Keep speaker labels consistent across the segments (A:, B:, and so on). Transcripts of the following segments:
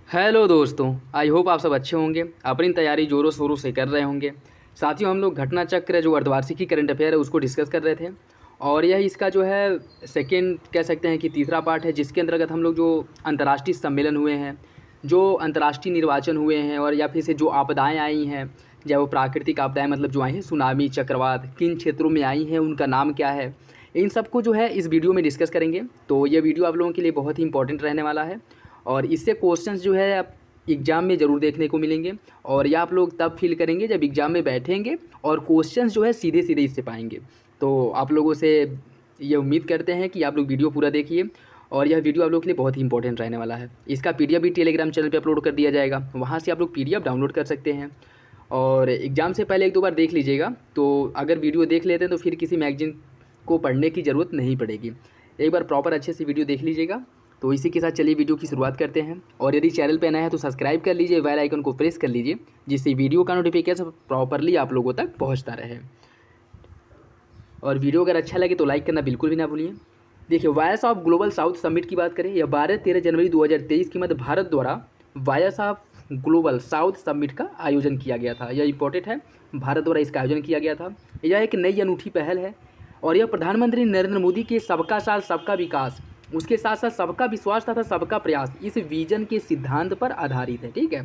A: Hello दोस्तों, I hope आप सब अच्छे होंगे। अपनी तैयारी ज़ोरों शोरों से कर रहे होंगे। साथियों, हम लोग घटना चक्र जो अर्धवार्षिकी करंट अफेयर है उसको डिस्कस कर रहे थे और यह इसका जो है सेकेंड कह सकते हैं कि तीसरा पार्ट है, जिसके अंतर्गत हम लोग जो अंतर्राष्ट्रीय सम्मेलन हुए हैं, जो अंतर्राष्ट्रीय निर्वाचन हुए हैं और या फिर से जो आपदाएँ आई हैं, चाहे वो प्राकृतिक आपदाएँ मतलब जो आई हैं सुनामी, चक्रवात, किन क्षेत्रों में आई हैं, उनका नाम क्या है, इन सब को जो है इस वीडियो में डिस्कस करेंगे। तो ये वीडियो आप लोगों के लिए बहुत ही इंपॉर्टेंट रहने वाला है और इससे क्वेश्चंस जो है आप एग्ज़ाम में ज़रूर देखने को मिलेंगे और ये आप लोग तब फील करेंगे जब एग्ज़ाम में बैठेंगे और क्वेश्चंस जो है सीधे सीधे इससे पाएंगे। तो आप लोगों से ये उम्मीद करते हैं कि आप लोग वीडियो पूरा देखिए और यह वीडियो आप लोग के लिए बहुत ही इंपॉर्टेंट रहने वाला है। इसका पीडीएफ भी टेलीग्राम चैनल पे अपलोड कर दिया जाएगा, वहाँ से आप लोग पीडीएफ डाउनलोड कर सकते हैं और एग्ज़ाम से पहले एक दो बार देख लीजिएगा। तो अगर वीडियो देख लेते हैं तो फिर किसी मैगजीन को पढ़ने की ज़रूरत नहीं पड़ेगी। एक बार प्रॉपर अच्छे से वीडियो देख लीजिएगा। तो इसी के साथ चलिए वीडियो की शुरुआत करते हैं और यदि चैनल पे नया है तो सब्सक्राइब कर लीजिए, बेल आइकन को प्रेस कर लीजिए, जिससे वीडियो का नोटिफिकेशन प्रॉपरली आप लोगों तक पहुंचता रहे। और वीडियो अगर अच्छा लगे तो लाइक करना बिल्कुल भी ना भूलिए। देखिए, voice of global south summit की बात करें, यह 12-13 जनवरी 2023 की मध्य भारत द्वारा voice of global south summit का आयोजन किया गया था। यह इंपॉर्टेंट है, भारत द्वारा इसका आयोजन किया गया था। यह एक नई अनूठी पहल है और यह प्रधानमंत्री नरेंद्र मोदी के सबका साथ सबका विकास, उसके साथ साथ सबका विश्वास तथा सबका प्रयास, इस विजन के सिद्धांत पर आधारित है। ठीक है,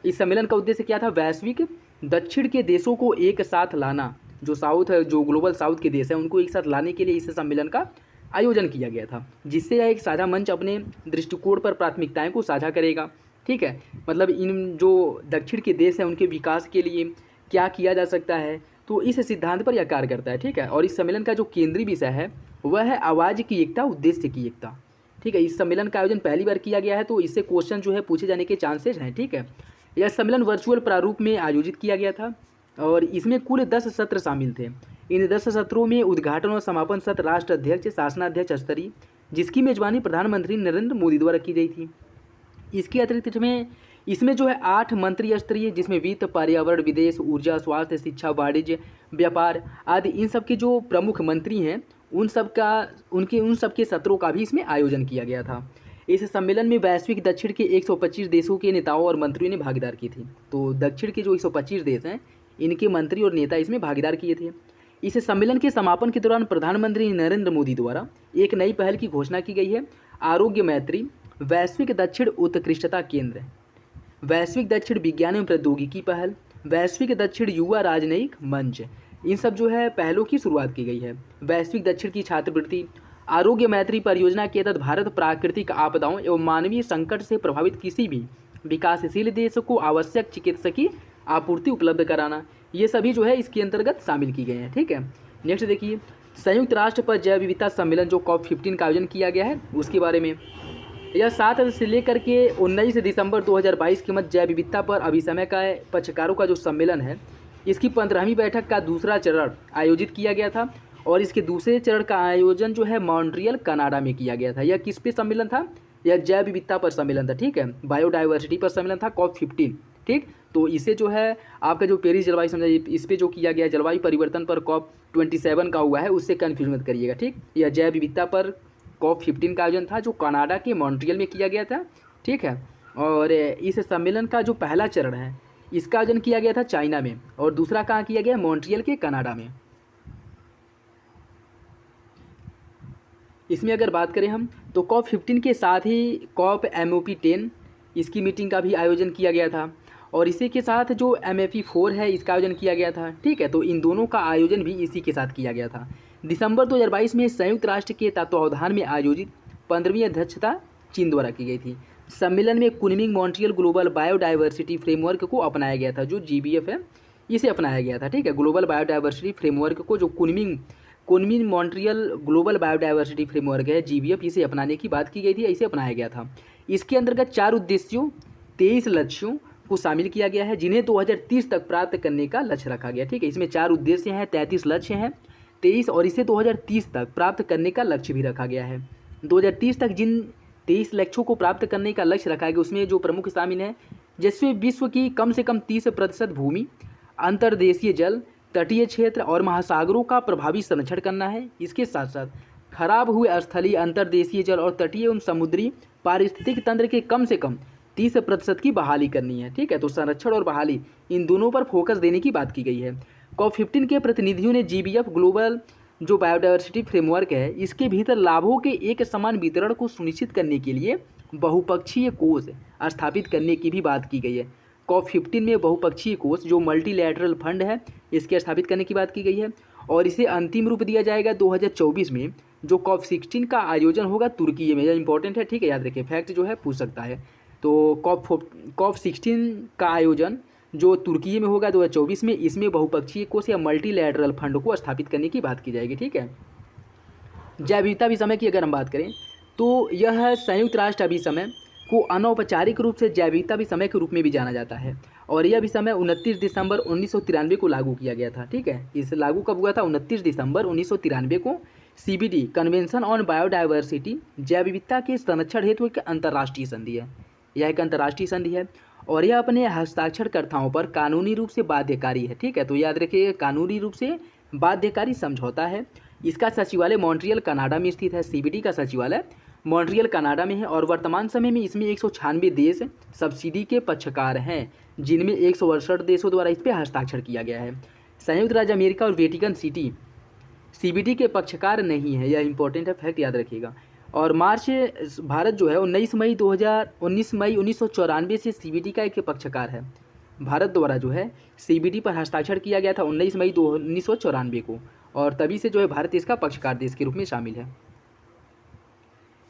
A: इस सम्मेलन का उद्देश्य क्या था? वैश्विक दक्षिण के देशों को एक साथ लाना। जो साउथ है, जो ग्लोबल साउथ के देश हैं, उनको एक साथ लाने के लिए इस सम्मेलन का आयोजन किया गया था, जिससे यह एक साझा मंच अपने दृष्टिकोण पर प्राथमिकताएं को साझा करेगा। ठीक है, मतलब इन जो दक्षिण के देश हैं उनके विकास के लिए क्या किया जा सकता है, तो इस सिद्धांत पर यह कार्य करता है। ठीक है, और इस सम्मेलन का जो केंद्रीय विषय है वह है आवाज़ की एकता, उद्देश्य की एकता। ठीक है, इस सम्मेलन का आयोजन पहली बार किया गया है, तो इससे क्वेश्चन जो है पूछे जाने के चांसेज हैं। ठीक है, यह सम्मेलन वर्चुअल प्रारूप में आयोजित किया गया था और इसमें कुल 10 सत्र शामिल थे। इन 10 सत्रों में उद्घाटन और समापन सत्र राष्ट्र अध्यक्ष, शासनाध्यक्ष स्तरीय, जिसकी मेजबानी प्रधानमंत्री नरेंद्र मोदी द्वारा की गई थी। इसके अतिरिक्त इसमें जो है 8 मंत्री स्तरीय, जिसमें वित्त, पर्यावरण, विदेश, ऊर्जा, स्वास्थ्य, शिक्षा, वाणिज्य, व्यापार आदि इन सब के जो प्रमुख मंत्री हैं उन सब के सत्रों का भी इसमें आयोजन किया गया था। इस सम्मेलन में वैश्विक दक्षिण के 125 देशों के नेताओं और मंत्रियों ने भागीदार की थी। तो दक्षिण के जो 125 देश हैं इनके मंत्री और नेता इसमें भागीदार किए थे। इस सम्मेलन के समापन के दौरान प्रधानमंत्री नरेंद्र मोदी द्वारा एक नई पहल की घोषणा की गई है, आरोग्य मैत्री वैश्विक दक्षिण उत्कृष्टता केंद्र, वैश्विक दक्षिण विज्ञान एवं प्रौद्योगिकी पहल, वैश्विक दक्षिण युवा राजनयिक मंच, इन सब जो है पहलों की शुरुआत की गई है। वैश्विक दक्षिण की छात्रवृत्ति, आरोग्य मैत्री परियोजना के तहत भारत प्राकृतिक आपदाओं एवं मानवीय संकट से प्रभावित किसी भी विकासशील देश को आवश्यक चिकित्सकीय आपूर्ति उपलब्ध कराना, ये सभी जो है इसके अंतर्गत शामिल की गए हैं। ठीक है, नेक्स्ट देखिए, संयुक्त राष्ट्र पर जैव विविधता सम्मेलन जो COP15 का आयोजन किया गया है उसके बारे में। यह 7 से लेकर के 19 दिसंबर 2022 के मध्य जैव विविधता पर अभिसमय का पक्षकारों का जो सम्मेलन है, इसकी 15वीं बैठक का दूसरा चरण आयोजित किया गया था और इसके दूसरे चरण का आयोजन जो है मॉन्ट्रियल कनाडा में किया गया था। यह किस पे सम्मेलन था? यह जैव विविधता पर सम्मेलन था। ठीक है, बायोडाइवर्सिटी पर सम्मेलन था COP15। ठीक, तो इसे जो है आपका जो पेरिस जलवायु समझाइए, इस पर जो किया गया जलवायु परिवर्तन पर COP27 का हुआ है, उससे कन्फ्यूज मत करिएगा। ठीक, यह जैव विविधता पर COP15 का आयोजन था जो कनाडा के मॉन्ट्रियल में किया गया था। ठीक है, और इस सम्मेलन का जो पहला चरण है इसका आयोजन किया गया था चाइना में और दूसरा कहाँ किया गया? मॉन्ट्रियल के कनाडा में। इसमें अगर बात करें हम तो COP15 के साथ ही COP-MOP10 इसकी मीटिंग का भी आयोजन किया गया था और इसी के साथ जो MFE4 है इसका आयोजन किया गया था। ठीक है, तो इन दोनों का आयोजन भी इसी के साथ किया गया था। दिसंबर 2022 में संयुक्त राष्ट्र के तत्वावधान में आयोजित 15वीं अध्यक्षता चीन द्वारा की गई थी। सम्मेलन में Kunming Montreal global biodiversity framework को अपनाया गया था, जो GBF है इसे अपनाया गया था। ठीक है, ग्लोबल बायोडाइवर्सिटी फ्रेमवर्क को जो Kunming Montreal global biodiversity framework है GBF, इसे अपनाने की बात की गई थी, इसे अपनाया गया था। इसके अंतर्गत 4 उद्देश्यों 23 लक्ष्यों को शामिल किया गया है, जिन्हें 2030 तक प्राप्त करने का लक्ष्य रखा गया। ठीक है, इसमें 4 उद्देश्य हैं, 33 लक्ष्य हैं, 23 और इसे 2030 तक प्राप्त करने का लक्ष्य भी रखा गया है। 2030 तक जिन 23 लक्ष्यों को प्राप्त करने का लक्ष्य रखा गया उसमें जो प्रमुख शामिल हैं, जिसमें विश्व की कम से कम 30% भूमि, अंतर्देशीय जल, तटीय क्षेत्र और महासागरों का प्रभावी संरक्षण करना है। इसके साथ साथ खराब हुए स्थलीय, अंतर्देशीय जल और तटीय एवं समुद्री पारिस्थितिक तंत्र के कम से कम 30% की बहाली करनी है। ठीक है, तो संरक्षण और बहाली इन दोनों पर फोकस देने की बात की गई है। COP15 के प्रतिनिधियों ने GBF ग्लोबल जो बायोडायवर्सिटी फ्रेमवर्क है इसके भीतर लाभों के एक समान वितरण को सुनिश्चित करने के लिए बहुपक्षीय कोष स्थापित करने की भी बात की गई है। COP15 में बहुपक्षीय कोष जो मल्टीलैटरल फंड है इसके स्थापित करने की बात की गई है और इसे अंतिम रूप दिया जाएगा 2024 में, जो COP16 का आयोजन होगा तुर्की में। यह इंपॉर्टेंट है, ठीक है, याद रखिए, फैक्ट जो है पूछ सकता है। तो COP16 का आयोजन जो तुर्की में होगा 2024 में, इसमें बहुपक्षीय कोष या मल्टीलैटरल फंड को स्थापित करने की बात की जाएगी। ठीक है, जैव विविधता विषय की अगर हम बात करें तो यह संयुक्त राष्ट्र अभिसमय को अनौपचारिक रूप से जैव विविधता विषय के रूप में भी जाना जाता है और यह विषय 29 दिसंबर 1993 को लागू किया गया था। ठीक है, इस लागू कब हुआ था? 29 दिसंबर 1993 को CBD कन्वेंशन ऑन बायोडायवर्सिटी जैव विविधता के संरक्षण हेतु एक अंतर्राष्ट्रीय संधि है। यह एक अंतर्राष्ट्रीय संधि है और यह अपने हस्ताक्षरकर्ताओं पर कानूनी रूप से बाध्यकारी है। ठीक है, तो याद रखिए, कानूनी रूप से बाध्यकारी समझौता है। इसका सचिवालय मॉन्ट्रियल कनाडा में स्थित है। CBD का सचिवालय मॉन्ट्रियल कनाडा में है और वर्तमान समय में इसमें 196 देश सब्सिडी के पक्षकार हैं, जिनमें 168 देशों द्वारा इस पर हस्ताक्षर किया गया है। संयुक्त राज्य अमेरिका और वेटिकन सिटी CBD के पक्षकार नहीं है। यह इंपॉर्टेंट है, फैक्ट याद रखिएगा। और भारत जो है 19 मई 1994 से CBD का एक पक्षकार है। भारत द्वारा जो है CBD पर हस्ताक्षर किया गया था 19 मई 1994 को और तभी से जो है भारत इसका पक्षकार देश के रूप में शामिल है।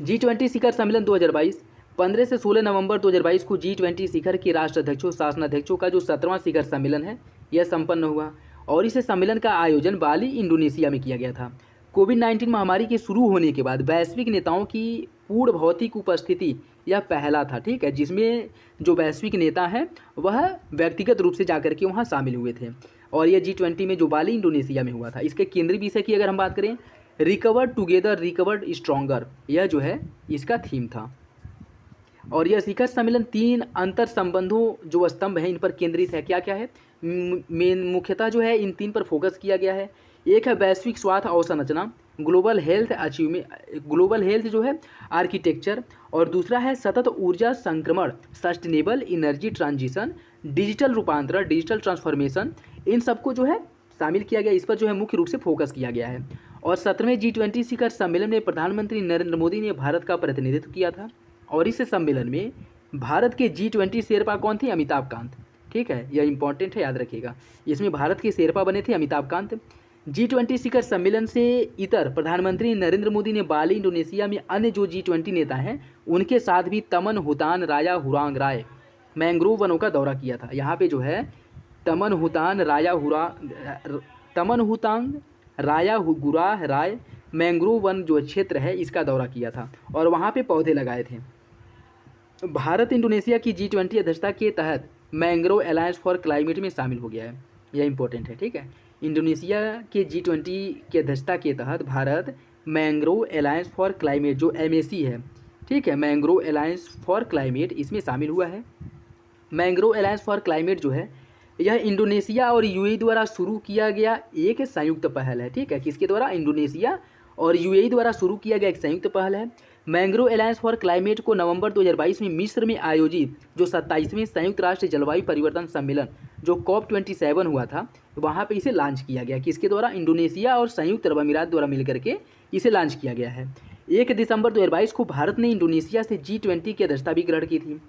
A: G20 शिखर सम्मेलन 2022 15 से 16 नवंबर 2022 को G20 शिखर के राष्ट्राध्यक्षों शासनाध्यक्षों का जो 17वां शिखर सम्मेलन है यह संपन्न हुआ और इस सम्मेलन का आयोजन बाली इंडोनेशिया में किया गया था। कोविड-19 महामारी के शुरू होने के बाद वैश्विक नेताओं की पूर्ण भौतिक उपस्थिति यह पहला था। ठीक है, जिसमें जो वैश्विक नेता हैं वह व्यक्तिगत रूप से जाकर के वहाँ शामिल हुए थे और यह G20 में जो बाली इंडोनेशिया में हुआ था। इसके केंद्रीय विषय की अगर हम बात करें, रिकवर्ड टुगेदर रिकवर्ड स्ट्रॉन्गर, यह जो है इसका थीम था और यह शिखर सम्मेलन 3 अंतर संबंधों जो स्तंभ हैं इन पर केंद्रित है। क्या क्या है? मेन मुख्यतः जो है इन 3 पर फोकस किया गया है। एक है वैश्विक स्वास्थ्य अवसंरचना, ग्लोबल हेल्थ जो है आर्किटेक्चर, और दूसरा है सतत ऊर्जा संक्रमण, सस्टेनेबल एनर्जी ट्रांजिशन, डिजिटल रूपांतरण, डिजिटल ट्रांसफॉर्मेशन। इन सबको जो है शामिल किया गया, इस पर जो है मुख्य रूप से फोकस किया गया है। और 17वें G20 शिखर सम्मेलन में प्रधानमंत्री नरेंद्र मोदी ने भारत का प्रतिनिधित्व किया था और इस सम्मेलन में भारत के G20 शेरपा कौन थे? अमिताभ कांत। ठीक है, यह इंपॉर्टेंट है, याद रखिएगा। इसमें भारत के शेरपा बने थे अमिताभ कांत। G20 शिखर सम्मेलन से इतर प्रधानमंत्री नरेंद्र मोदी ने बाली इंडोनेशिया में अन्य जो G20 नेता हैं उनके साथ भी तमन हुतान राया हुरांग राय मैंग्रोव वनों का दौरा किया था। यहाँ पे जो है तमन हुतांग राया गुराह राय मैंग्रोव वन जो क्षेत्र है इसका दौरा किया था और वहाँ पे पौधे लगाए थे। भारत इंडोनेशिया की G20 अध्यक्षता के तहत मैंग्रोव अलायंस फॉर क्लाइमेट में शामिल हो गया है। यह इंपॉर्टेंट है। ठीक है, इंडोनेशिया के G20 की अध्यक्षता के तहत Bharat mangrove alliance for climate जो MAC है, ठीक है, मैंग्रोव अलायंस फॉर क्लाइमेट इसमें शामिल हुआ है। मैंग्रोव अलायंस फॉर क्लाइमेट जो है यह इंडोनेशिया और UAE द्वारा शुरू किया गया एक संयुक्त पहल है। ठीक है, किसके द्वारा? इंडोनेशिया और UAE द्वारा शुरू किया गया एक संयुक्त पहल है। मैंग्रोव अलायंस फॉर क्लाइमेट को नवंबर 2022 में मिस्र में आयोजित जो 27वें संयुक्त राष्ट्र जलवायु परिवर्तन सम्मेलन जो COP27 हुआ था वहाँ पे इसे लॉन्च किया गया। किसके द्वारा? इंडोनेशिया और संयुक्त अरब अमीरात द्वारा मिलकर के इसे लॉन्च किया गया है। 1 दिसंबर 2022 को भारत ने इंडोनेशिया से G20 की अध्यक्षता भी ग्रहण की थी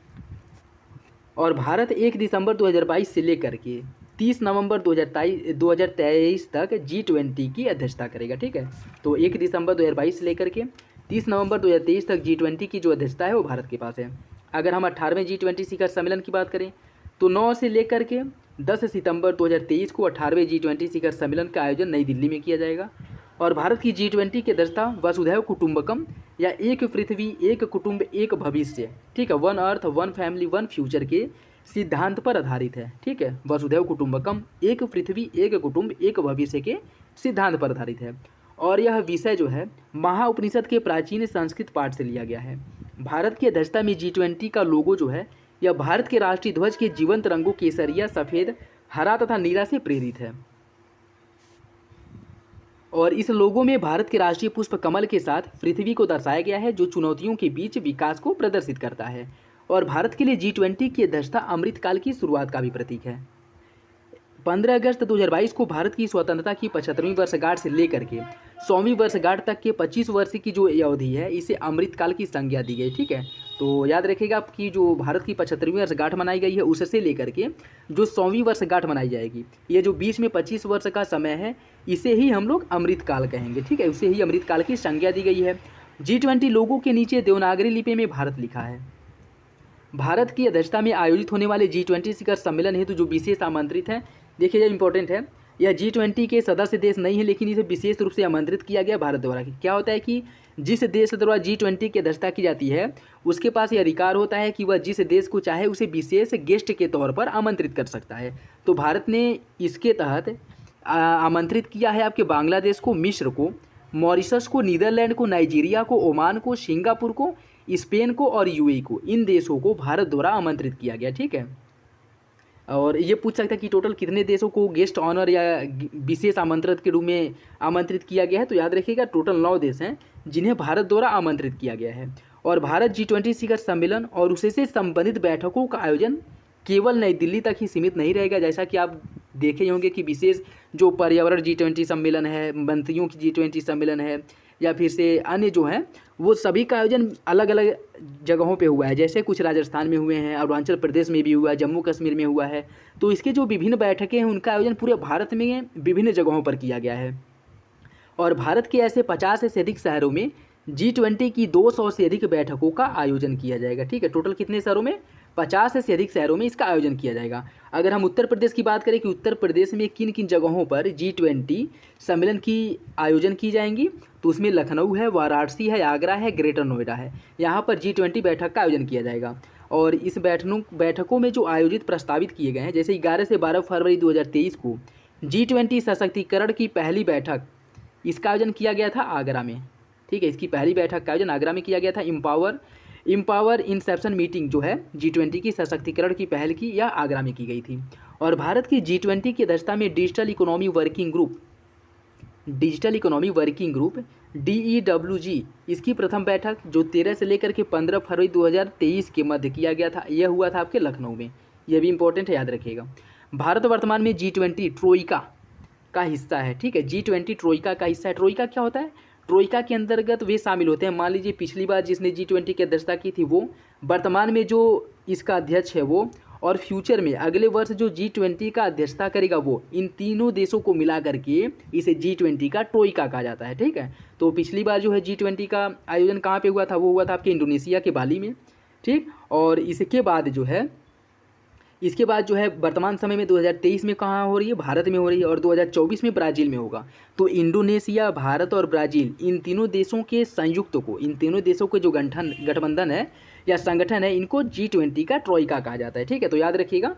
A: और भारत 1 दिसंबर 2022 से लेकर के 30 नवंबर 2023 तक G20 की अध्यक्षता करेगा। ठीक है, तो 1 दिसंबर 2022 से लेकर के 30 नवंबर 2023 तक G20 की जो अध्यक्षता है वो भारत के पास है। अगर हम 18वें G20 शिखर सम्मेलन की बात करें तो 9 से लेकर के 10 सितंबर 2023 को 18वें G20 शिखर सम्मेलन का आयोजन नई दिल्ली में किया जाएगा और भारत की G20 की अध्यक्षता वसुधैव कुटुंबकम या एक पृथ्वी एक कुटुंब एक भविष्य, ठीक है, 1 अर्थ 1 फैमिली 1 फ्यूचर के सिद्धांत पर आधारित है। ठीक है, वसुधैव कुटुंबकम एक पृथ्वी एक कुटुंब एक भविष्य के सिद्धांत पर आधारित है और यह विषय जो है महाउपनिषद के प्राचीन संस्कृत पाठ से लिया गया है। भारत की अध्यक्षता में G20 का लोगो जो है यह भारत के राष्ट्रीय ध्वज के जीवंत रंगों केसरिया, सफ़ेद, हरा तथा नीला से प्रेरित है और इस लोगो में भारत के राष्ट्रीय पुष्प कमल के साथ पृथ्वी को दर्शाया गया है जो चुनौतियों के बीच विकास को प्रदर्शित करता है और भारत के लिए G20 की अध्यक्षता अमृतकाल की शुरुआत का भी प्रतीक है। 15 अगस्त 2022 को भारत की स्वतंत्रता की 75वीं वर्षगांठ से लेकर के 100वीं वर्षगांठ तक के 25 वर्ष की जो अवधि है इसे अमृतकाल की संज्ञा दी गई। ठीक है, तो याद रखिएगा कि जो भारत की 75वीं वर्षगांठ मनाई गई है उससे लेकर के जो 100वीं वर्षगांठ मनाई जाएगी, ये जो बीच में 25 वर्ष का समय है इसे ही हम लोग अमृतकाल कहेंगे। ठीक है, उसे ही अमृतकाल की संज्ञा दी गई है। G20 लोगों के नीचे देवनागरी लिपि में भारत लिखा है। भारत की अध्यक्षता में आयोजित होने वाले G20 शिखर सम्मेलन हेतु जो विशेष आमंत्रित हैं, देखिए यह इंपॉर्टेंट है, यह G20 के सदस्य देश नहीं है लेकिन इसे विशेष रूप से आमंत्रित किया गया भारत द्वारा। क्या होता है कि जिस देश द्वारा G20 की अध्यक्षता की जाती है उसके पास यह अधिकार होता है कि वह जिस देश को चाहे उसे विशेष गेस्ट के तौर पर आमंत्रित कर सकता है। तो भारत ने इसके तहत आमंत्रित किया है आपके बांग्लादेश को, मिस्र को, मॉरिशस को, नीदरलैंड को, नाइजीरिया को, ओमान को, सिंगापुर को, स्पेन को और यूएई को। इन देशों को भारत द्वारा आमंत्रित किया गया। ठीक है, और ये पूछ सकता है कि टोटल कितने देशों को गेस्ट ऑनर या विशेष आमंत्रित के रूप में आमंत्रित किया गया है। तो याद रखिएगा टोटल 9 देश हैं जिन्हें भारत द्वारा आमंत्रित किया गया है। और भारत G20 शिखर सम्मेलन और उससे संबंधित बैठकों का आयोजन केवल नई दिल्ली तक ही सीमित नहीं रहेगा। जैसा कि आप देखे होंगे कि विशेष जो पर्यावरण G20 सम्मेलन है, मंत्रियों की G20 सम्मेलन है या फिर से अन्य जो हैं वो सभी का आयोजन अलग अलग जगहों पे हुआ है। जैसे कुछ राजस्थान में हुए हैं, अरुणाचल प्रदेश में भी हुआ है, जम्मू कश्मीर में हुआ है। तो इसके जो विभिन्न बैठकें हैं उनका आयोजन पूरे भारत में विभिन्न जगहों पर किया गया है। और भारत के ऐसे 50 से अधिक शहरों में G20 की 200 से अधिक बैठकों का आयोजन किया जाएगा। ठीक है, टोटल कितने शहरों में? 50 से अधिक शहरों में इसका आयोजन किया जाएगा। अगर हम उत्तर प्रदेश की बात करें कि उत्तर प्रदेश में किन किन जगहों पर G20 सम्मेलन की आयोजन की जाएंगी, तो उसमें लखनऊ है, वाराणसी है, आगरा है, ग्रेटर नोएडा है। यहाँ पर G20 बैठक का आयोजन किया जाएगा। और इस बैठकों में जो आयोजित प्रस्तावित किए गए हैं, जैसे 11 से 12 फरवरी 2023 को G20 सशक्तिकरण की पहली बैठक इसका आयोजन किया गया था आगरा में। ठीक है, इसकी पहली बैठक का आयोजन आगरा में किया गया था। इम्पावर इंसेप्शन मीटिंग जो है G20 की सशक्तिकरण की पहल की, यह आगरा में की गई थी। और भारत की G20 की अध्यक्षता में digital economy working group DEWG इसकी प्रथम बैठक जो 13 से लेकर के 15 फरवरी 2023 के मध्य किया गया था, यह हुआ था आपके लखनऊ में। यह भी इंपॉर्टेंट है, याद रखिएगा। भारत वर्तमान में G20 ट्रोइका का हिस्सा है। ठीक है, G20 ट्रोइका का हिस्सा है। ट्रोइका क्या होता है? ट्रोइका के अंतर्गत वे शामिल होते हैं, मान लीजिए पिछली बार जिसने G20 की अध्यक्षता की थी वो, वर्तमान में जो इसका अध्यक्ष है वो, और फ्यूचर में अगले वर्ष जो G20 का अध्यक्षता करेगा वो, इन तीनों देशों को मिला करके इसे G20 का ट्रोइका कहा जाता है। ठीक है, तो पिछली बार जो है G20 का आयोजन कहाँ पे हुआ था? वो हुआ था आपके इंडोनेशिया के बाली में। ठीक, और इसके बाद जो है वर्तमान समय में 2023 में कहाँ हो रही है? भारत में हो रही है। और 2024 में ब्राज़ील में होगा। तो इंडोनेशिया, भारत और ब्राज़ील, इन तीनों देशों के संयुक्त को, इन तीनों देशों के जो गठबंधन है या संगठन है, इनको G20 का ट्रोइका कहा जाता है। ठीक है, तो याद रखिएगा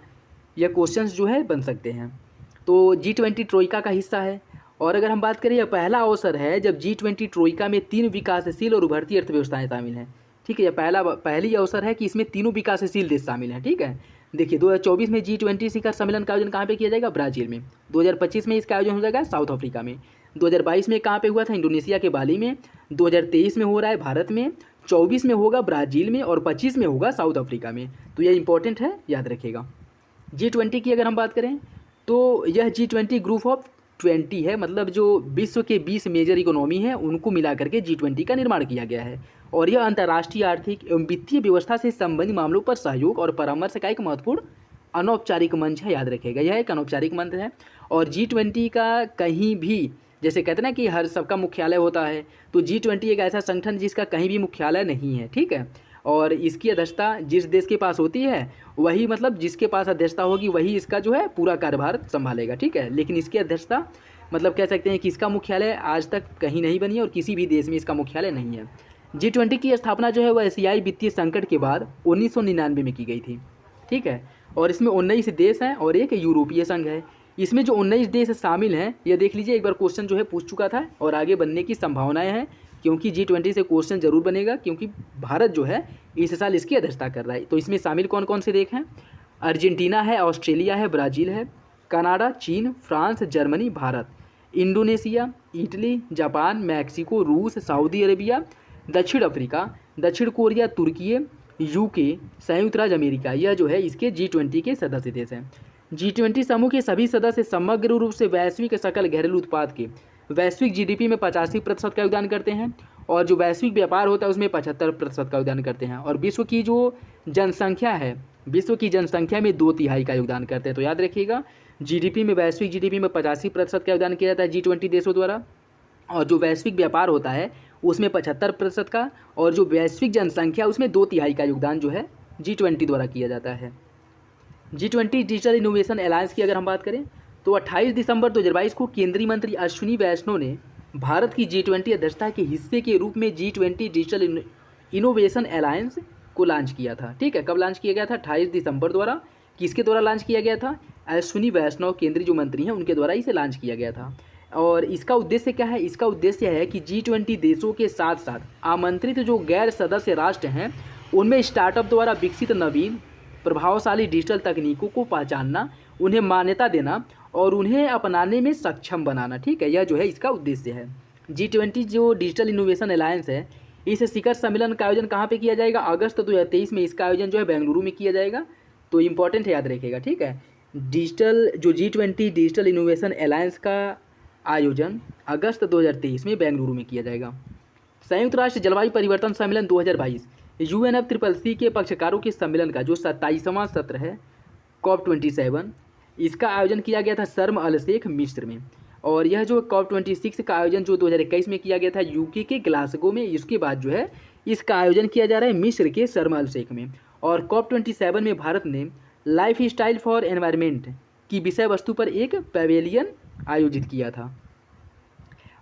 A: यह क्वेश्चंस जो है बन सकते हैं। तो G20 ट्रोइका का हिस्सा है। और अगर हम बात करें, यह पहला अवसर है जब G20 ट्रोइका में 3 विकासशील और उभरती अर्थव्यवस्थाएँ शामिल हैं। ठीक है, यह पहली अवसर है कि इसमें तीनों विकासशील देश शामिल हैं। ठीक है, देखिए 2024 में G20 शिखर सम्मेलन का आयोजन कहाँ पे किया जाएगा? ब्राज़ील में। 2025 में इसका आयोजन हो जाएगा साउथ अफ्रीका में। 2022 में कहाँ पे हुआ था? इंडोनेशिया के बाली में। 2023 में हो रहा है भारत में, 24 में होगा ब्राज़ील में और 25 में होगा साउथ अफ्रीका में। तो यह इंपॉर्टेंट है, याद रखिएगा। G20 की अगर हम बात करें तो यह G20 ग्रुप ऑफ 20 है, मतलब जो विश्व के 20 मेजर इकोनॉमी हैं उनको मिला करके G20 का निर्माण किया गया है। और यह अंतर्राष्ट्रीय आर्थिक एवं वित्तीय व्यवस्था से संबंधित मामलों पर सहयोग और परामर्श का एक महत्वपूर्ण अनौपचारिक मंच है। याद रखिएगा, यह एक अनौपचारिक मंच है। और G20 का कहीं भी, जैसे कहते हैं ना कि हर सबका मुख्यालय होता है, तो G20 एक ऐसा संगठन जिसका कहीं भी मुख्यालय नहीं है। ठीक है, और इसकी अध्यक्षता जिस देश के पास होती है वही, मतलब जिसके पास अध्यक्षता होगी वही इसका जो है पूरा कार्यभार संभालेगा। ठीक है, लेकिन इसकी अध्यक्षता मतलब कह सकते हैं कि इसका मुख्यालय आज तक कहीं नहीं बनी है और किसी भी देश में इसका मुख्यालय नहीं है। G20 की स्थापना जो है वह एशियाई वित्तीय संकट के बाद 1999 में की गई थी। ठीक है, और इसमें 19 देश हैं और एक यूरोपीय संघ है। इसमें जो 19 देश शामिल हैं, ये देख लीजिए, एक बार क्वेश्चन जो है पूछ चुका था और आगे बनने की संभावनाएं हैं, क्योंकि G20 से क्वेश्चन जरूर बनेगा, क्योंकि भारत जो है इस साल इसकी अध्यक्षता कर रहा है। तो इसमें शामिल कौन कौन से देश हैं? अर्जेंटीना है, ऑस्ट्रेलिया है, ब्राज़ील है, कनाडा, चीन, France, Germany, Bharat, Indonesia, Italy, Japan, Mexico, रूस, सऊदी अरेबिया, दक्षिण अफ्रीका, दक्षिण कोरिया, तुर्की, यूके, संयुक्त राज्य अमेरिका, यह जो है इसके G20 के सदस्य देश हैं। G20 समूह के सभी सदस्य समग्र रूप से वैश्विक सकल घरेलू उत्पाद के वैश्विक GDP में 85% का योगदान करते हैं और जो वैश्विक व्यापार होता है उसमें 75% का योगदान करते हैं। और विश्व की जो जनसंख्या है, विश्व की जनसंख्या में 2/3 का योगदान करते हैं। तो याद रखिएगा, GDP में, वैश्विक GDP में 85% का योगदान किया जाता है G20 देशों द्वारा, और जो वैश्विक व्यापार होता है उसमें 75% का, और जो वैश्विक जनसंख्या उसमें 2/3 का योगदान जो है G20 द्वारा किया जाता है। G20 डिजिटल इनोवेशन अलायंस की अगर हम बात करें तो 28 दिसंबर 2022 को केंद्रीय मंत्री अश्विनी वैष्णव ने भारत की G20 अध्यक्षता के हिस्से के रूप में G20 डिजिटल इनोवेशन अलायंस को लॉन्च किया था। ठीक है, कब लॉन्च किया गया था? 28 दिसंबर द्वारा। किसके द्वारा लॉन्च किया गया था? अश्विनी वैष्णव, केंद्रीय जो मंत्री हैं उनके द्वारा इसे लॉन्च किया गया था। और इसका उद्देश्य क्या है? इसका उद्देश्य है कि G20 देशों के साथ साथ आमंत्रित जो गैर सदस्य राष्ट्र हैं उनमें स्टार्टअप द्वारा विकसित नवीन प्रभावशाली डिजिटल तकनीकों को पहचानना, उन्हें मान्यता देना और उन्हें अपनाने में सक्षम बनाना। ठीक है, यह जो है इसका उद्देश्य है। G20 जो डिजिटल इनोवेशन अलायंस है, इस शिखर सम्मेलन का आयोजन कहाँ पे किया जाएगा? अगस्त 2023 में इसका आयोजन जो है बेंगलुरु में किया जाएगा। तो इम्पॉर्टेंट है, याद रखिएगा। ठीक है, डिजिटल जो G20 डिजिटल इनोवेशन अलायंस का आयोजन अगस्त 2023 में बेंगलुरु में किया जाएगा। संयुक्त राष्ट्र जलवायु परिवर्तन सम्मेलन 2022 UNFCCC के पक्षकारों के सम्मेलन का जो 27वां सत्र है COP27, इसका आयोजन किया गया था शर्म अल शेख, मिस्र में। और यह जो COP26 का आयोजन जो 2021 में किया गया था यूके के ग्लासगो में, इसके बाद जो है इसका आयोजन किया जा रहा है मिस्र के शर्म अल शेख में। और COP27 में भारत ने लाइफ स्टाइल फॉर एनवायरनमेंट की विषय वस्तु पर एक पैवेलियन आयोजित किया था।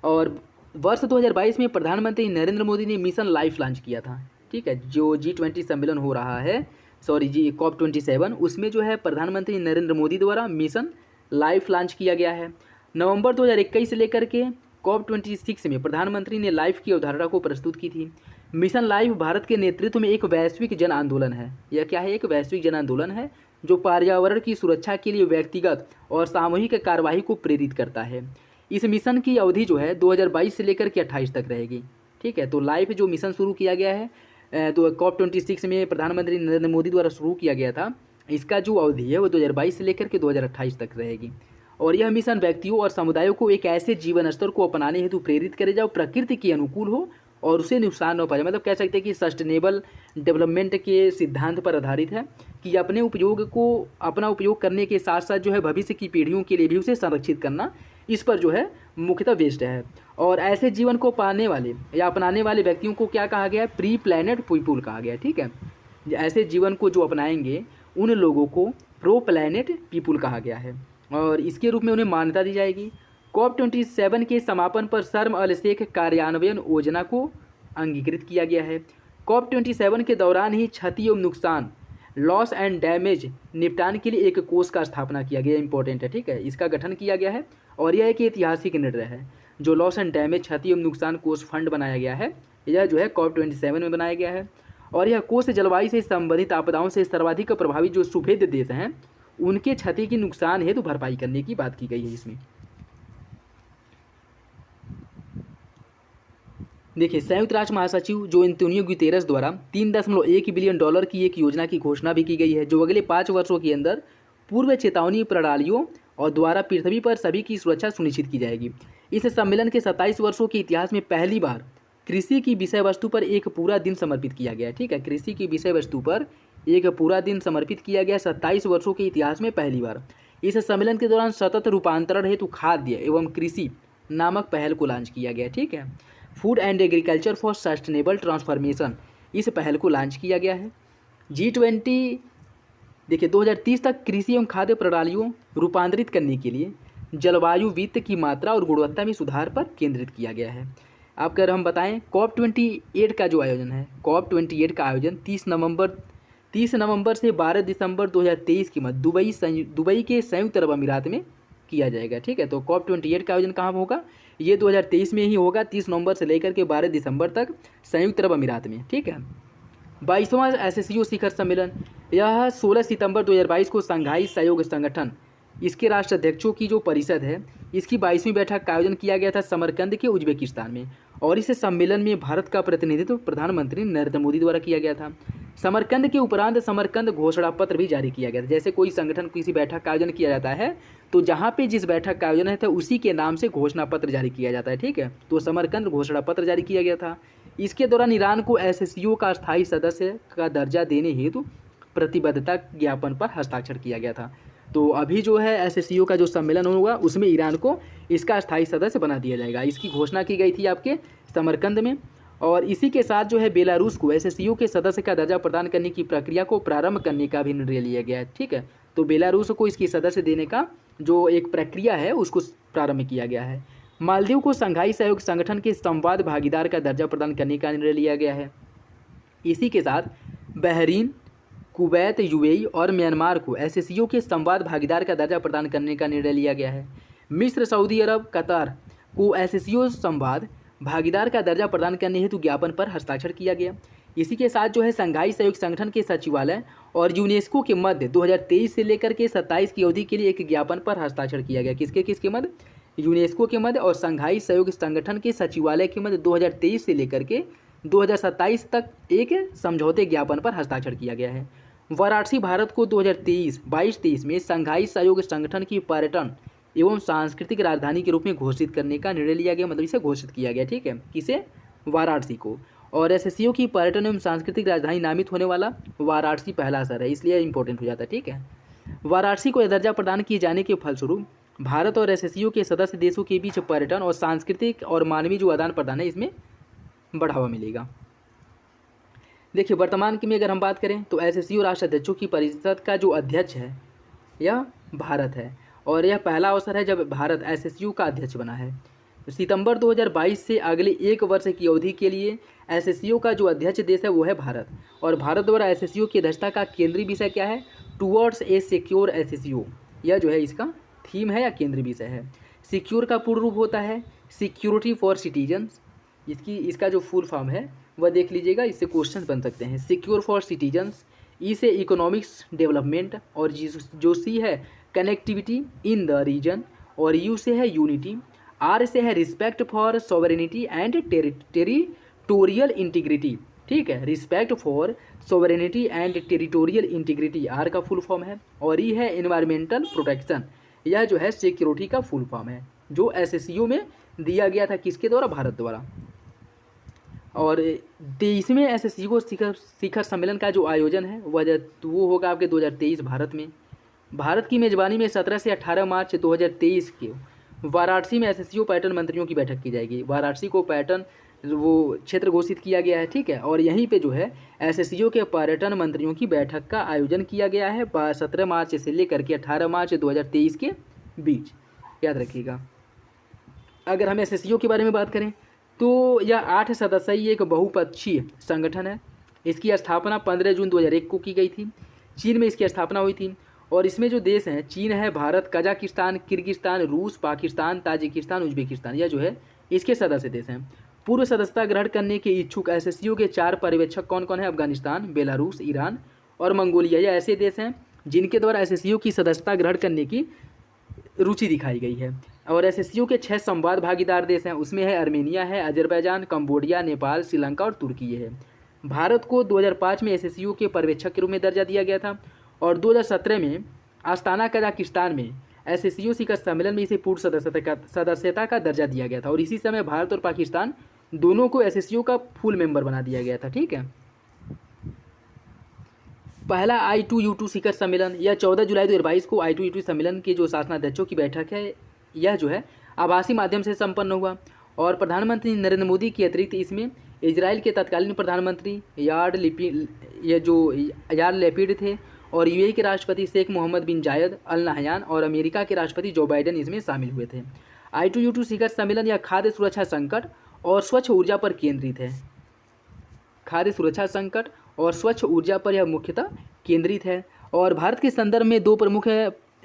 A: और वर्ष 2022 में प्रधानमंत्री नरेंद्र मोदी ने मिशन लाइफ लॉन्च किया था। ठीक है, जो G20 सम्मेलन हो रहा है, COP27, उसमें जो है प्रधानमंत्री नरेंद्र मोदी द्वारा मिशन लाइफ लॉन्च किया गया है। नवंबर 2021 से लेकर के COP26 में प्रधानमंत्री ने लाइफ की अवधारणा को प्रस्तुत की थी। मिशन लाइफ भारत के नेतृत्व में एक वैश्विक जन आंदोलन है। यह क्या है? एक वैश्विक जन आंदोलन है जो पर्यावरण की सुरक्षा के लिए व्यक्तिगत और सामूहिक कार्यवाही को प्रेरित करता है। इस मिशन की अवधि जो है 2022 से लेकर के 28 तक रहेगी। ठीक है, तो लाइफ जो मिशन शुरू किया गया है तो COP26 में प्रधानमंत्री नरेंद्र मोदी द्वारा शुरू किया गया था, इसका जो अवधि है वो 2022 से लेकर के 2028 तक रहेगी। और यह मिशन व्यक्तियों और समुदायों को एक ऐसे जीवन स्तर को अपनाने हेतु प्रेरित करे जो प्रकृति के अनुकूल हो और उसे नुकसान न पहुंचे। मतलब कह सकते हैं कि सस्टेनेबल डेवलपमेंट के सिद्धांत पर आधारित है कि अपने उपयोग को, अपना उपयोग करने के साथ साथ जो है भविष्य की पीढ़ियों के लिए भी उसे संरक्षित करना, इस पर जो है मुख्यतः बेस्ड है। और ऐसे जीवन को पाने वाले या अपनाने वाले व्यक्तियों को क्या कहा गया है? प्री प्लैनेट पीपुल कहा गया है। ठीक है, ऐसे जीवन को जो अपनाएंगे उन लोगों को प्रो प्लैनेट पीपुल कहा गया है और इसके रूप में उन्हें मान्यता दी जाएगी। COP27 के समापन पर शर्म अल शेख कार्यान्वयन योजना को अंगीकृत किया गया है। COP27 के दौरान ही क्षति एवं नुकसान, लॉस एंड डैमेज निपटान के लिए एक कोष का स्थापना किया गया। इंपॉर्टेंट है। ठीक है, इसका गठन किया गया है और यह एक ऐतिहासिक निर्णय है। जो लॉस एंड डैमेज क्षति एवं नुकसान कोष फंड बनाया गया है, यह जो है COP27 में बनाया गया है। और यह कोष जलवायु से संबंधित आपदाओं से सर्वाधिक प्रभावित जो सुभेद्य देश हैं उनके क्षति की नुकसान हेतु भरपाई करने की बात की गई है इसमें। देखिए, संयुक्त राष्ट्र महासचिव जो एंटोनियो गुतेरस द्वारा $3.1 बिलियन की एक योजना की घोषणा भी की गई है जो अगले 5 वर्षों के अंदर पूर्व चेतावनी प्रणालियों और द्वारा पृथ्वी पर सभी की सुरक्षा सुनिश्चित की जाएगी। इस सम्मेलन के 27 वर्षों के इतिहास में पहली बार कृषि की विषय वस्तु पर एक पूरा दिन समर्पित किया गया। ठीक है, कृषि की विषय वस्तु पर एक पूरा दिन समर्पित किया गया 27 वर्षों के इतिहास में पहली बार। इस सम्मेलन के दौरान सतत रूपांतरण हेतु खाद्य एवं कृषि नामक पहल को लॉन्च किया गया। ठीक है, food and agriculture for sustainable transformation, इस पहल को लॉन्च किया गया है। G20 देखिए 2030 तक कृषि एवं खाद्य प्रणालियों रूपांतरित करने के लिए जलवायु वित्त की मात्रा और गुणवत्ता में सुधार पर केंद्रित किया गया है। अब अगर हम बताएं COP28 का जो आयोजन है, COP28 का आयोजन 30 नवंबर से 12 दिसंबर 2023 के मध्य दुबई के संयुक्त अरब अमीरात में किया जाएगा। ठीक है, तो COP28 का आयोजन कहाँ होगा? ये 2023 में ही होगा, 30 नवंबर से लेकर के 12 दिसंबर तक संयुक्त अरब अमीरात में। ठीक है, 22वां SCO शिखर सम्मेलन, यह 16 सितंबर 2022 को शंघाई सहयोग संगठन, इसके राष्ट्राध्यक्षों की जो परिषद है, इसकी 22वीं बैठक का आयोजन किया गया था समरकंद के उज्बेकिस्तान में। और इस सम्मेलन में भारत का प्रतिनिधित्व प्रधानमंत्री नरेंद्र मोदी द्वारा किया गया था। समरकंद के उपरांत समरकंद घोषणा पत्र भी जारी किया गया था। जैसे कोई संगठन किसी बैठक का आयोजन किया जाता है तो जहाँ पे जिस बैठक का आयोजन है तो उसी के नाम से घोषणा पत्र जारी किया जाता है, ठीक है। तो समरकंद घोषणा पत्र जारी किया गया था। इसके दौरान ईरान को एससीओ का स्थायी सदस्य का दर्जा देने हेतु प्रतिबद्धता ज्ञापन पर हस्ताक्षर किया गया था। तो अभी जो है एससीओ का जो सम्मेलन होगा उसमें ईरान को इसका स्थायी सदस्य बना दिया जाएगा। इसकी घोषणा की गई थी आपके समरकंद में। और इसी के साथ जो है बेलारूस को एससीओ के सदस्य का दर्जा प्रदान करने की प्रक्रिया को प्रारंभ करने का भी निर्णय लिया गया है, ठीक है। तो बेलारूस को इसकी सदस्य देने का जो एक प्रक्रिया है उसको प्रारंभ किया गया है। मालदीव को संघाई सहयोग संगठन के संवाद भागीदार का दर्जा प्रदान करने का निर्णय लिया गया है। इसी के साथ बहरीन, कुवैत, यूएई और म्यांमार को एससीओ के संवाद भागीदार का दर्जा प्रदान करने का निर्णय लिया गया है। मिस्र, सऊदी अरब, कतार को एससीओ संवाद भागीदार का दर्जा प्रदान करने हेतु ज्ञापन पर हस्ताक्षर किया गया। इसी के साथ जो है संघाई सहयोग संगठन के सचिवालय और यूनेस्को के मध्य 2023 से लेकर के 27 की अवधि के लिए एक ज्ञापन पर हस्ताक्षर किया गया। किसके मध्य? यूनेस्को के मध्य और संघाई सहयोग संगठन के सचिवालय के मध्य 2023 से लेकर के 2027 तक एक समझौते ज्ञापन पर हस्ताक्षर किया गया है। वाराणसी भारत को 2023-22-23 में संघाई सहयोग संगठन की पर्यटन एवं सांस्कृतिक राजधानी के रूप में घोषित करने का निर्णय लिया गया, मतलब इसे घोषित किया गया, ठीक है। किसे? वाराणसी को। और एससीओ की पर्यटन एवं सांस्कृतिक राजधानी नामित होने वाला वाराणसी पहला शहर है, इसलिए इंपॉर्टेंट हो जाता है, ठीक है। वाराणसी को यह दर्जा प्रदान किए जाने के फलस्वरूप भारत और एससीओ के सदस्य देशों के बीच पर्यटन और सांस्कृतिक और मानवीय जो आदान प्रदान है इसमें बढ़ावा मिलेगा। देखिए वर्तमान में अगर हम बात करें तो एससीओ राष्ट्र अध्यक्षों की परिषद का जो अध्यक्ष है यह भारत है और यह पहला अवसर है जब भारत एससीओ का अध्यक्ष बना है। सितंबर 2022 से अगले एक वर्ष की अवधि के लिए एससीओ का जो अध्यक्ष देश है वो है भारत। और भारत द्वारा एससीओ की अध्यक्षता का केंद्रीय विषय क्या है? टूवर्ड्स ए सिक्योर एससीओ, यह जो है इसका थीम है या केंद्रीय विषय है। सिक्योर का पूर्ण रूप होता है सिक्योरिटी फॉर सिटीजन्स, इसका जो फुल फॉर्म है वह देख लीजिएगा, इससे क्वेश्चन बन सकते हैं। सिक्योर फॉर सिटीजन्स, ई से इकोनॉमिक्स डेवलपमेंट और जो सी है कनेक्टिविटी इन द रीजन और यू से है यूनिटी, आर से है respect for sovereignty and territorial integrity, ठीक है। Respect for sovereignty and territorial integrity R का फुल फॉर्म है। और ई है एनवायरमेंटल प्रोटेक्शन, यह जो है सिक्योरिटी का फुल फॉर्म है जो एससीओ में दिया गया था, किसके द्वारा? भारत द्वारा। और 23वें एससीओ शिखर सम्मेलन का जो आयोजन है वो होगा आपके 2023 भारत में। भारत की मेज़बानी में 17 से 18 मार्च 2023 के वाराणसी में एससीओ पर्यटन मंत्रियों की बैठक की जाएगी। वाराणसी को पर्यटन वो क्षेत्र घोषित किया गया है, ठीक है। और यहीं पे जो है एससीओ के पर्यटन मंत्रियों की बैठक का आयोजन किया गया है 17 मार्च से लेकर के 18 मार्च 2023 के बीच, याद रखिएगा। अगर हम एससीओ के बारे में बात करें तो यह 8 सदस्यीय एक बहुपक्षीय संगठन है। इसकी स्थापना 15 जून 2001 को की गई थी। चीन में इसकी स्थापना हुई थी और इसमें जो देश हैं चीन है, भारत, कजाकिस्तान, किर्गिस्तान, रूस, पाकिस्तान, ताजिकिस्तान, उज्बेकिस्तान, यह जो है इसके सदस्य देश हैं। पूर्व सदस्यता ग्रहण करने के इच्छुक एससीओ के 4 पर्यवेक्षक कौन कौन है? अफगानिस्तान, बेलारूस, ईरान और मंगोलिया, यह ऐसे देश हैं जिनके द्वारा एससीओ की सदस्यता ग्रहण करने की रुचि दिखाई गई है। और एससीओ के 6 संवाद भागीदार देश हैं, उसमें है अर्मेनिया है, अजरबैजान, कंबोडिया, नेपाल, श्रीलंका और तुर्की ये है। भारत को 2005 में एससीओ के पर्यवेक्षक के रूप में दर्जा दिया गया था और 2017 में आस्ताना कजाकिस्तान में एससीओ शिखर सम्मेलन में इसे पूर्ण सदस्यता का दर्जा दिया गया था। और इसी समय भारत और पाकिस्तान दोनों को एससीओ का फुल मेंबर बना दिया गया था, ठीक है। पहला I2U2 शिखर सम्मेलन यह 14 जुलाई 2022 को I2U2 सम्मेलन के जो शासनाध्यक्षों की बैठक है यह जो है आभासी माध्यम से संपन्न हुआ। और प्रधानमंत्री नरेंद्र मोदी के अतिरिक्त इसमें इजराइल के तत्कालीन प्रधानमंत्री यार लैपिड थे और यूएई के राष्ट्रपति शेख मोहम्मद बिन जायद अल नहयान और अमेरिका के राष्ट्रपति जो बाइडेन इसमें शामिल हुए थे। I2U2 शिखर सम्मेलन यह खाद्य सुरक्षा संकट और स्वच्छ ऊर्जा पर केंद्रित है। खाद्य सुरक्षा संकट और स्वच्छ ऊर्जा पर यह मुख्यतः केंद्रित है। और भारत के संदर्भ में 2 प्रमुख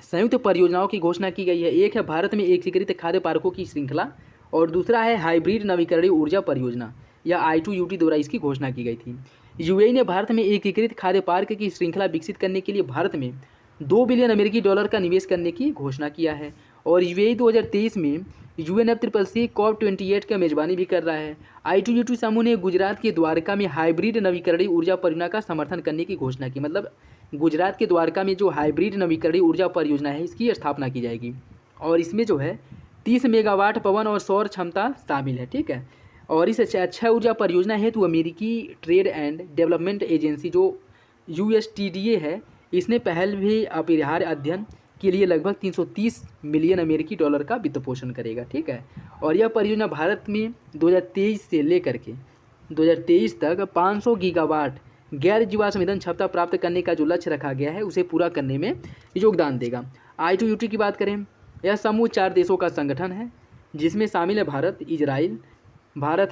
A: संयुक्त परियोजनाओं की घोषणा की गई है। एक है भारत में एकीकृत खाद्य पार्कों की श्रृंखला और दूसरा है हाइब्रिड नवीकरणीय ऊर्जा परियोजना, यह I2U2 द्वारा इसकी घोषणा की गई थी। यूएई ने भारत में एकीकृत खाद्य पार्क की श्रृंखला विकसित करने के लिए भारत में $2 बिलियन का निवेश करने की घोषणा किया है। और यूएई 2023 में UNFCCC COP28 का मेजबानी भी कर रहा है। I2U2 समूह ने गुजरात के द्वारका में हाइब्रिड नवीकरणीय ऊर्जा परियोजना का समर्थन करने की घोषणा की। मतलब गुजरात के द्वारका में जो हाइब्रिड नवीकरणीय ऊर्जा परियोजना है इसकी स्थापना की जाएगी और इसमें जो है 30 मेगावाट पवन और सौर क्षमता शामिल है। ठीक है, और इस अक्षय ऊर्जा परियोजना हेतु अमेरिकी ट्रेड एंड डेवलपमेंट एजेंसी जो USTDA है, इसने पहल भी अपरिहार्य अध्ययन के लिए लगभग 330 मिलियन अमेरिकी डॉलर का वित्त पोषण करेगा। ठीक है, और यह परियोजना भारत में 2023 से लेकर के 2023 तक 500 गीगावाट गैर जीवाश्म ईंधन क्षमता प्राप्त करने का जो लक्ष्य रखा गया है उसे पूरा करने में योगदान देगा। I2U2 की बात करें, यह समूह 4 देशों का संगठन है जिसमें शामिल है भारत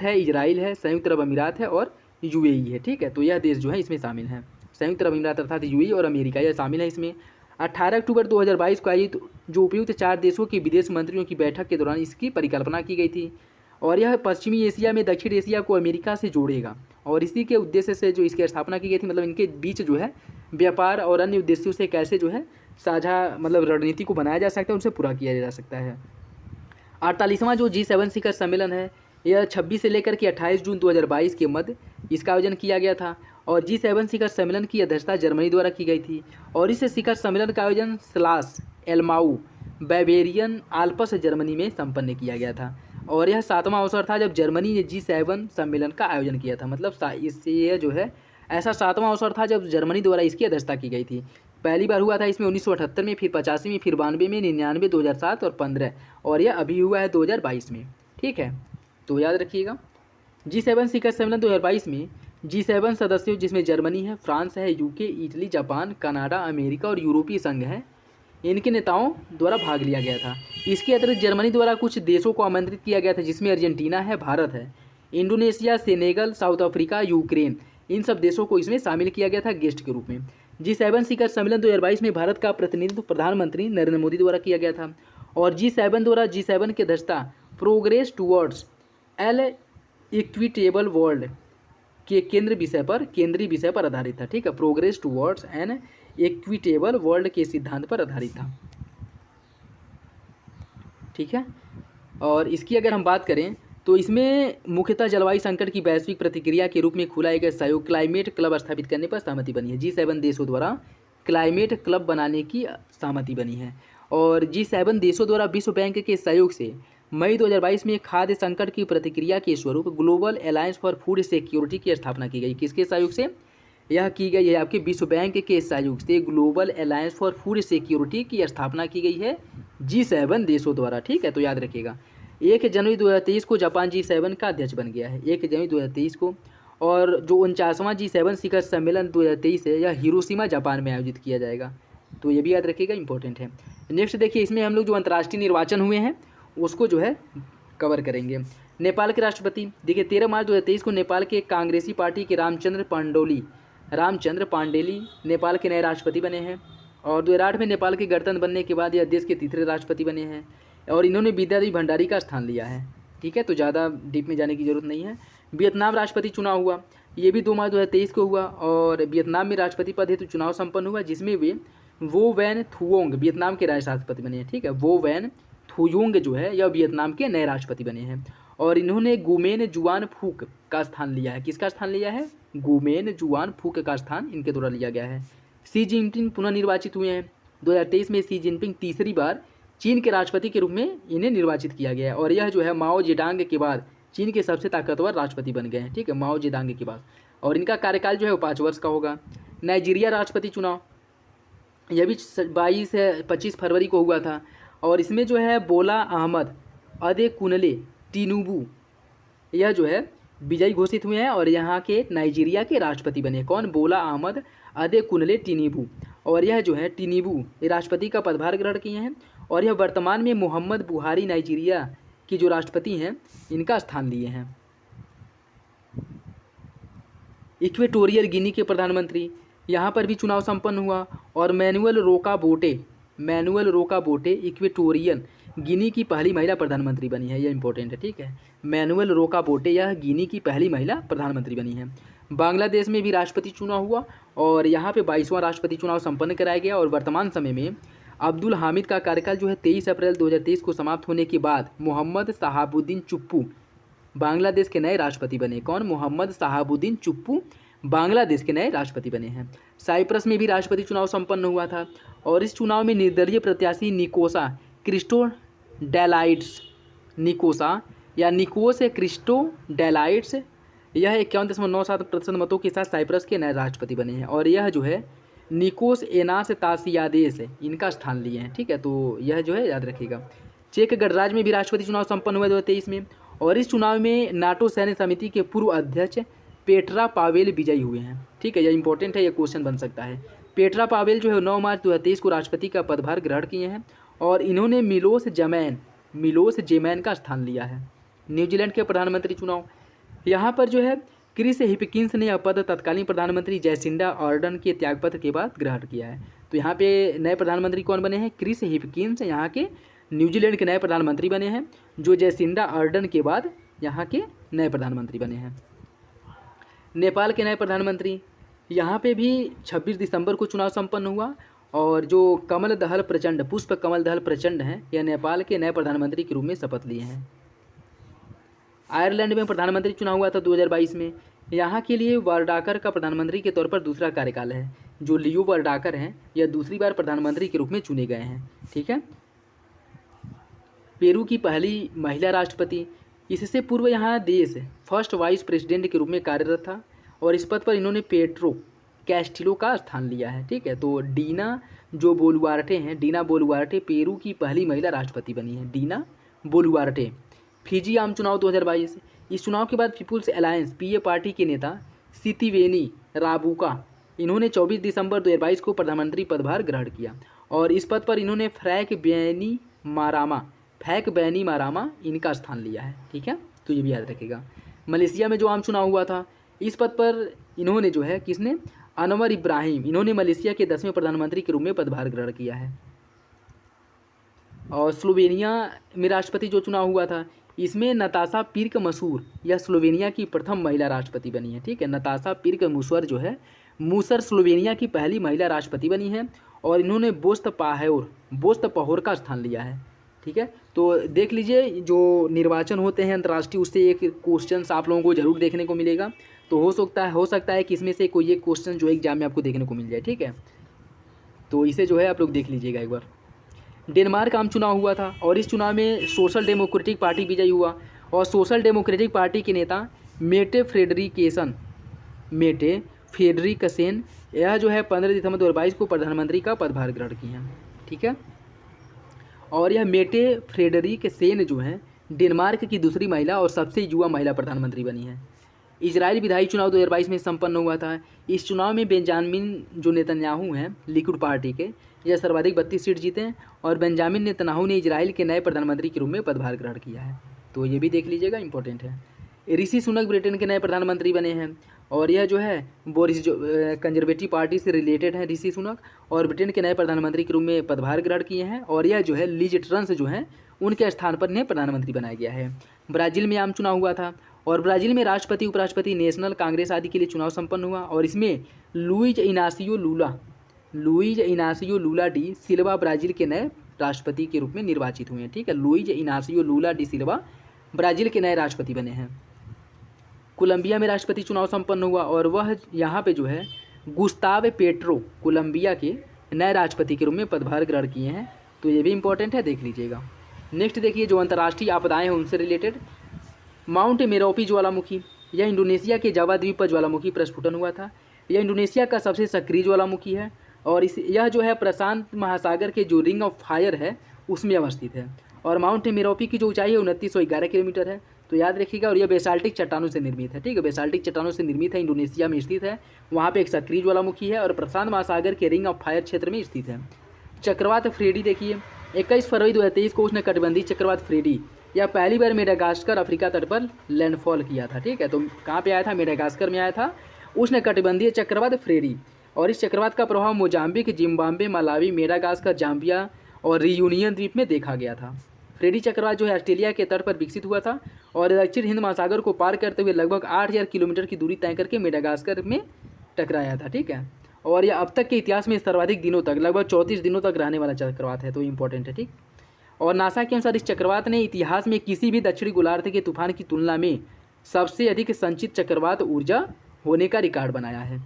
A: है, इजराइल है, संयुक्त अरब अमीरात है और UAE है। ठीक है, तो यह देश जो है इसमें शामिल है, संयुक्त अरब अमीरात अर्थात UAE और अमेरिका यह शामिल है इसमें। 18 अक्टूबर 2022 को आयोजित जो उपयुक्त 4 देशों के विदेश मंत्रियों की बैठक के दौरान इसकी परिकल्पना की गई थी और यह पश्चिमी एशिया में दक्षिण एशिया को अमेरिका से जोड़ेगा और इसी के उद्देश्य से जो इसकी स्थापना की गई थी, मतलब इनके बीच जो है व्यापार और अन्य उद्देश्यों से कैसे जो है साझा मतलब रणनीति को बनाया जा सकता है, उनसे पूरा किया जा सकता है। 48वां जो G7 शिखर सम्मेलन है यह 26 से लेकर के 28 जून 2022 के मध्य इसका आयोजन किया गया था और G7 शिखर सम्मेलन की अध्यक्षता जर्मनी द्वारा की गई थी और इस शिखर सम्मेलन का आयोजन स्लास एल्माऊ बावेरियन आल्प्स जर्मनी में संपन्न किया गया था और यह 7वां अवसर था जब जर्मनी ने G7 सम्मेलन का आयोजन किया था। मतलब इससे यह जो है ऐसा 7वां अवसर था जब जर्मनी द्वारा इसकी अध्यक्षता की गई थी। पहली बार हुआ था इसमें 1978 में, फिर 85 में, फिर 92 में, 99, 2007 और 15 और यह अभी हुआ है 2022 में। ठीक है, तो याद रखिएगा G7 शिखर सम्मेलन 2022 में G7 सदस्यों जिसमें जर्मनी है, फ्रांस है, UK, Italy, Japan, Canada, America और यूरोपीय संघ है, इनके नेताओं द्वारा भाग लिया गया था। इसके अतिरिक्त जर्मनी द्वारा कुछ देशों को आमंत्रित किया गया था जिसमें अर्जेंटीना है, भारत है, Indonesia, Senegal, South Africa, Ukraine, इन सब देशों को इसमें शामिल किया गया था गेस्ट के रूप में। G7 शिखर सम्मेलन 2022 में भारत का प्रतिनिधित्व प्रधानमंत्री नरेंद्र मोदी द्वारा किया गया था और G7 द्वारा G7 की अध्यक्षता progress towards L equitable world के केंद्रीय विषय पर आधारित था। ठीक है, progress towards an equitable world के सिद्धांत पर आधारित था। ठीक है, और इसकी अगर हम बात करें तो इसमें मुख्यतः जलवायु संकट की वैश्विक प्रतिक्रिया के रूप में खुला एक सहयोग क्लाइमेट क्लब स्थापित करने पर सहमति बनी है। G7 देशों द्वारा क्लाइमेट क्लब बनाने की सहमति बनी है और G7 देशों द्वारा विश्व बैंक के सहयोग से मई 2022 में खाद्य संकट की प्रतिक्रिया के स्वरूप global alliance for food security की स्थापना की गई। किसके सहयोग से यह की गई है? आपके विश्व बैंक के सहयोग से global alliance for food security की स्थापना की गई है G7 देशों द्वारा। ठीक है, तो याद रखिएगा 1 जनवरी 2023 को जापान G7 का अध्यक्ष बन गया है, 1 जनवरी 2023 को। और जो 49वां G7 शिखर सम्मेलन 2023 है यह हिरोशिमा जापान में आयोजित किया जाएगा, तो ये भी याद रखिएगा, इंपॉर्टेंट है। नेक्स्ट देखिए, इसमें हम लोग जो अंतर्राष्ट्रीय निर्वाचन हुए हैं उसको जो है कवर करेंगे। नेपाल के राष्ट्रपति देखिए 13 मार्च 2023 को नेपाल के कांग्रेसी पार्टी के रामचंद्र पांडेली नेपाल के नए राष्ट्रपति बने हैं और 2008 में नेपाल के गणतंत्र बनने के बाद यह देश के तीसरे राष्ट्रपति बने हैं और इन्होंने विद्यादेवी भंडारी का स्थान लिया है। ठीक है, तो ज़्यादा डीप में जाने की जरूरत नहीं है। वियतनाम राष्ट्रपति चुनाव हुआ, ये भी 2 मार्च 2023 को हुआ और वियतनाम में राष्ट्रपति पद हेतु चुनाव संपन्न हुआ जिसमें वे वो वैन थुओंग वियतनाम के राष्ट्रपति बने हैं। ठीक है, वो वैन थुयोंग जो है यह वियतनाम के नए राष्ट्रपति बने हैं और इन्होंने गुमेन जुआन फूक का स्थान लिया है। किसका स्थान लिया है? गुमेन जुआन फूक का स्थान इनके द्वारा लिया गया है। शी जिनपिंग पुनः निर्वाचित हुए हैं। 2023 में शी जिनपिंग तीसरी बार चीन के राष्ट्रपति के रूप में इन्हें निर्वाचित किया गया है और यह जो है माओ जेडांग के बाद चीन के सबसे ताकतवर राष्ट्रपति बन गए हैं। ठीक है, माओ जेडांग के बाद, और इनका कार्यकाल जो है वो 5 वर्ष का होगा। नाइजीरिया राष्ट्रपति चुनाव यह भी 22 से 25 फरवरी को हुआ था और इसमें जो है बोला अहमद अदेकुनले टिनुबू यह जो है विजयी घोषित हुए हैं और यहाँ के नाइजीरिया के राष्ट्रपति बने। कौन? बोला अहमद अदेकुनले टिनुबू, और यह जो है टिनुबू ये राष्ट्रपति का पदभार ग्रहण किए हैं और यह वर्तमान में मोहम्मद बुहारी नाइजीरिया की जो राष्ट्रपति हैं इनका स्थान लिए हैं। इक्वेटोरियल गिनी के प्रधानमंत्री, यहाँ पर भी चुनाव संपन्न हुआ और मैनुअल रोका बोटे इक्वेटोरियल गिनी की पहली महिला प्रधानमंत्री बनी है। यह इंपॉर्टेंट है। ठीक है, मैनुअल रोका बोटे यह गिनी की पहली महिला प्रधानमंत्री बनी है। बांग्लादेश में भी राष्ट्रपति चुनाव हुआ और यहाँ पे 22वां राष्ट्रपति चुनाव संपन्न कराया गया और वर्तमान समय में अब्दुल हामिद का कार्यकाल जो है 23 अप्रैल 2023 को समाप्त होने के बाद मोहम्मद शहाबुद्दीन चुप्पू बांग्लादेश के नए राष्ट्रपति बने। कौन? मोहम्मद शहाबुद्दीन चुप्पू बांग्लादेश के नए राष्ट्रपति बने हैं। साइप्रस में भी राष्ट्रपति चुनाव संपन्न हुआ था और इस चुनाव में निर्दलीय प्रत्याशी निकोसा क्रिस्टोडेलाइट्स निकोस क्रिस्टोडेलाइट्स यह 51.97% मतों के साथ साइप्रस के नए राष्ट्रपति बने हैं और यह जो है निकोस एनास्तासियादेस इनका स्थान लिए हैं। ठीक है, तो यह जो है याद रखिएगा। चेक गणराज्य में भी राष्ट्रपति चुनाव संपन्न हुए 2023 में और इस चुनाव में नाटो सैन्य समिति के पूर्व अध्यक्ष पेट्रा पावेल विजयी हुए हैं। ठीक है, यह इंपॉर्टेंट है, यह क्वेश्चन बन सकता है। पेट्रा पावेल जो है 9 मार्च 2023 को राष्ट्रपति का पदभार ग्रहण किए हैं और इन्होंने मिलोस जेमैन का स्थान लिया है। न्यूजीलैंड के प्रधानमंत्री चुनाव, यहाँ पर जो है क्रिस हिपकिंस ने यह पद तत्कालीन प्रधानमंत्री जैसिंडा आर्डर्न के त्यागपत्र के बाद ग्रहण किया है। तो यहाँ पे नए प्रधानमंत्री कौन बने हैं? क्रिस हिपकिंस यहाँ के न्यूजीलैंड के नए प्रधानमंत्री बने हैं, जो जैसिंडा आर्डर्न के बाद यहाँ के नए प्रधानमंत्री बने हैं। नेपाल के नए प्रधानमंत्री, यहाँ पे भी 26 दिसंबर को चुनाव संपन्न हुआ और जो पुष्प कमल दहल प्रचंड हैं, यह नेपाल के नए प्रधानमंत्री के रूप में शपथ लिए हैं। आयरलैंड में प्रधानमंत्री चुनाव हुआ था 2022 में। यहाँ के लिए वारडाकर का प्रधानमंत्री के तौर पर दूसरा कार्यकाल है। जो लियो वारडाकर हैं, यह दूसरी बार प्रधानमंत्री के रूप में चुने गए हैं। ठीक है, पेरू की पहली महिला राष्ट्रपति, इससे पूर्व यहाँ देश फर्स्ट वाइस प्रेसिडेंट के रूप में कार्यरत था और इस पद पर इन्होंने पेट्रो कैस्टिलो का स्थान लिया है। ठीक है, तो डीना बोलुआर्टे पेरू की पहली महिला राष्ट्रपति बनी है। डीना बोलुआर्टे। फिजी आम चुनाव 2022, इस चुनाव के बाद पीपुल्स अलायंस पीए पार्टी के नेता सितिवेनी राबुका इन्होंने 24 दिसंबर 2022 को प्रधानमंत्री पदभार ग्रहण किया और इस पद पर इन्होंने फैक बैनीमारामा इनका स्थान लिया है। ठीक है, तो ये भी याद रखेगा। मलेशिया में जो आम चुनाव हुआ था, इस पद पर इन्होंने जो है किसने? अनवर इब्राहिम, इन्होंने मलेशिया के 10वें प्रधानमंत्री के रूप में पदभार ग्रहण किया है। और स्लोवेनिया में राष्ट्रपति जो चुनाव हुआ था, इसमें नताशा पिर्क मसूर यह स्लोवेनिया की प्रथम महिला राष्ट्रपति बनी है। ठीक है, नताशा पिर्क मूसर स्लोवेनिया की पहली महिला राष्ट्रपति बनी है और इन्होंने बोस्त पहोर का स्थान लिया है। ठीक है, तो देख लीजिए जो निर्वाचन होते हैं अंतर्राष्ट्रीय, उससे एक क्वेश्चन आप लोगों को जरूर देखने को मिलेगा। तो हो सकता है कि इसमें से कोई एक क्वेश्चन जो एग्जाम में आपको देखने को मिल जाए। ठीक है, तो इसे जो है आप लोग देख लीजिएगा एक बार। डेनमार्क आम चुनाव हुआ था और इस चुनाव में सोशल डेमोक्रेटिक पार्टी विजयी हुआ और सोशल डेमोक्रेटिक पार्टी के नेता मेटे फ्रेडरिकसेन यह जो है 15 दिसंबर 2022 को प्रधानमंत्री का पदभार ग्रहण किया। ठीक है, और यह मेटे फ्रेडरिकसेन जो है डेनमार्क की दूसरी महिला और सबसे युवा महिला प्रधानमंत्री बनी है। इजराइल विधायी चुनाव 2022 में संपन्न हुआ था। इस चुनाव में बेंजामिन जो नेतन्याहू हैं लिकुड पार्टी के, यह सर्वाधिक 32 सीट जीते हैं और बेंजामिन नेतन्याहू ने इजराइल के नए प्रधानमंत्री के रूप में पदभार ग्रहण किया है। तो ये भी देख लीजिएगा, इंपॉर्टेंट है। ऋषि सुनक ब्रिटेन के नए प्रधानमंत्री बने हैं और यह जो है बोरिस जो कंजर्वेटिव पार्टी से रिलेटेड है ऋषि सुनक, और ब्रिटेन के नए प्रधानमंत्री के रूप में पदभार ग्रहण किए हैं और यह जो है लिज ट्रस जो हैं उनके स्थान पर इन्हें प्रधानमंत्री बनाया गया है। ब्राज़ील में आम चुनाव हुआ था और ब्राज़ील में राष्ट्रपति, उपराष्ट्रपति, नेशनल कांग्रेस आदि के लिए चुनाव संपन्न हुआ और इसमें लुइज इनासियो लूला डी सिल्वा ब्राज़ील के नए राष्ट्रपति के रूप में निर्वाचित हुए हैं। ठीक है, लुइज इनासियो लूला डी सिल्वा ब्राज़ील के नए राष्ट्रपति बने हैं। कोलंबिया में राष्ट्रपति चुनाव संपन्न हुआ और वह यहाँ पे जो है गुस्ताव पेट्रो कोलंबिया के नए राष्ट्रपति के रूप में पदभार ग्रहण किए हैं। तो ये भी इंपॉर्टेंट है, देख लीजिएगा। नेक्स्ट देखिए, जो अंतर्राष्ट्रीय आपदाएं हैं उनसे रिलेटेड। माउंट मेरोपी ज्वालामुखी, यह इंडोनेशिया के जावा द्वीप पर ज्वालामुखी प्रस्फुटन हुआ था। यह इंडोनेशिया का सबसे सक्रिय ज्वालामुखी है और यह जो है प्रशांत महासागर के जो रिंग ऑफ फायर है उसमें अवस्थित है और माउंट मेरोपी की जो ऊंचाई है 2911 किलोमीटर है। तो याद रखिएगा, और यह बेसाल्टिक चट्टानों से निर्मित है। ठीक है, बेसाल्टिक चट्टानों से निर्मित है, इंडोनेशिया में स्थित है। वहाँ पे एक सक्रिय ज्वालामुखी है और प्रशांत महासागर के रिंग ऑफ फायर क्षेत्र में स्थित है। चक्रवात फ्रेडी देखिए, 21 फरवरी 2023 को उष्णकटिबंधीय चक्रवात फ्रेडी यह पहली बार मेडागास्कर अफ्रीका तट पर लैंडफॉल किया था। ठीक है, तो कहाँ पे आया था? मेडागास्कर में आया था उष्णकटिबंधीय चक्रवात फ्रेडी और इस चक्रवात का प्रभाव Mozambique, Zimbabwe, Malawi, Madagascar, Zambia और रियूनियन द्वीप में देखा गया था। फ्रेडी चक्रवात जो है ऑस्ट्रेलिया के तट पर विकसित हुआ था और दक्षिण हिंद महासागर को पार करते हुए लगभग 8000 किलोमीटर की दूरी तय करके मेडागास्कर में टकराया था। ठीक है, और यह अब तक के इतिहास में सर्वाधिक दिनों तक लगभग 34 दिनों तक रहने वाला चक्रवात है, तो इम्पोर्टेंट है। ठीक। और नासा के अनुसार इस चक्रवात ने इतिहास में किसी भी दक्षिणी गोलार्ध के तूफान की तुलना में सबसे अधिक संचित चक्रवात ऊर्जा होने का रिकॉर्ड बनाया है।